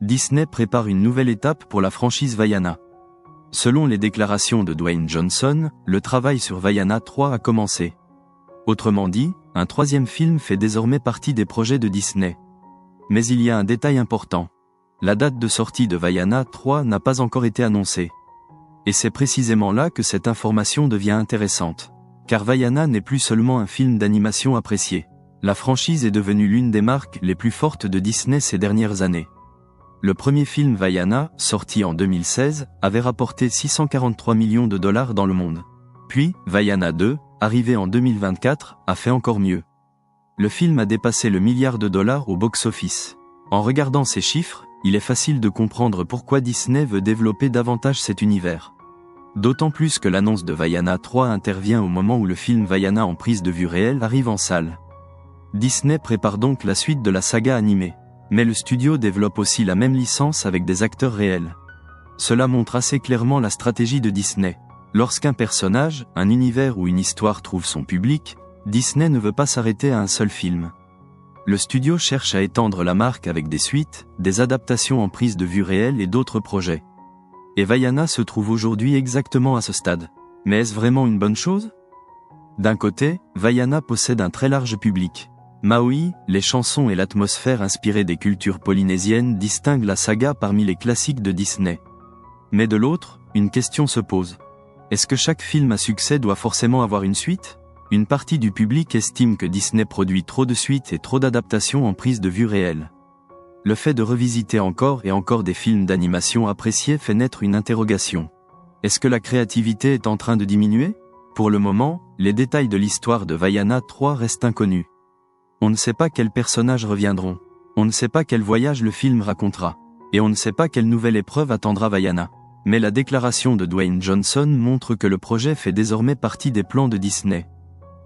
Disney prépare une nouvelle étape pour la franchise Vaiana. Selon les déclarations de Dwayne Johnson, le travail sur Vaiana 3 a commencé. Autrement dit, un troisième film fait désormais partie des projets de Disney. Mais il y a un détail important. La date de sortie de Vaiana 3 n'a pas encore été annoncée. Et c'est précisément là que cette information devient intéressante. Car Vaiana n'est plus seulement un film d'animation apprécié. La franchise est devenue l'une des marques les plus fortes de Disney ces dernières années. Le premier film Vaiana, sorti en 2016, avait rapporté 643 millions de dollars dans le monde. Puis, Vaiana 2, arrivé en 2024, a fait encore mieux. Le film a dépassé le $1 milliard au box-office. En regardant ces chiffres, il est facile de comprendre pourquoi Disney veut développer davantage cet univers. D'autant plus que l'annonce de Vaiana 3 intervient au moment où le film Vaiana en prise de vue réelle arrive en salle. Disney prépare donc la suite de la saga animée. Mais le studio développe aussi la même licence avec des acteurs réels. Cela montre assez clairement la stratégie de Disney. Lorsqu'un personnage, un univers ou une histoire trouve son public, Disney ne veut pas s'arrêter à un seul film. Le studio cherche à étendre la marque avec des suites, des adaptations en prise de vue réelle et d'autres projets. Et Vaiana se trouve aujourd'hui exactement à ce stade. Mais est-ce vraiment une bonne chose ? D'un côté, Vaiana possède un très large public. Maui, les chansons et l'atmosphère inspirée des cultures polynésiennes distinguent la saga parmi les classiques de Disney. Mais de l'autre, une question se pose. Est-ce que chaque film à succès doit forcément avoir une suite ? Une partie du public estime que Disney produit trop de suites et trop d'adaptations en prise de vue réelle. Le fait de revisiter encore et encore des films d'animation appréciés fait naître une interrogation. Est-ce que la créativité est en train de diminuer ? Pour le moment, les détails de l'histoire de Vaiana 3 restent inconnus. On ne sait pas quels personnages reviendront. On ne sait pas quel voyage le film racontera. Et on ne sait pas quelle nouvelle épreuve attendra Vaiana. Mais la déclaration de Dwayne Johnson montre que le projet fait désormais partie des plans de Disney.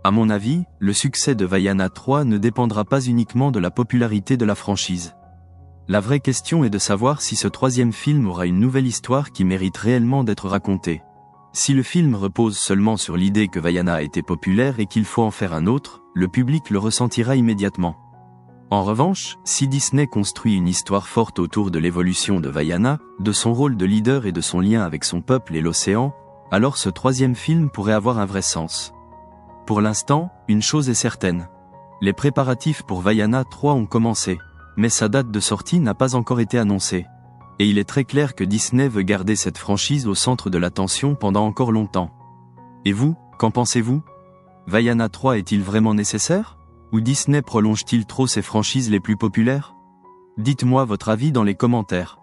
À mon avis, le succès de Vaiana 3 ne dépendra pas uniquement de la popularité de la franchise. La vraie question est de savoir si ce troisième film aura une nouvelle histoire qui mérite réellement d'être racontée. Si le film repose seulement sur l'idée que Vaiana a été populaire et qu'il faut en faire un autre, le public le ressentira immédiatement. En revanche, si Disney construit une histoire forte autour de l'évolution de Vaiana, de son rôle de leader et de son lien avec son peuple et l'océan, alors ce troisième film pourrait avoir un vrai sens. Pour l'instant, une chose est certaine. Les préparatifs pour Vaiana 3 ont commencé, mais sa date de sortie n'a pas encore été annoncée. Et il est très clair que Disney veut garder cette franchise au centre de l'attention pendant encore longtemps. Et vous, qu'en pensez-vous ? Vaiana 3 est-il vraiment nécessaire ? Ou Disney prolonge-t-il trop ses franchises les plus populaires ? Dites-moi votre avis dans les commentaires.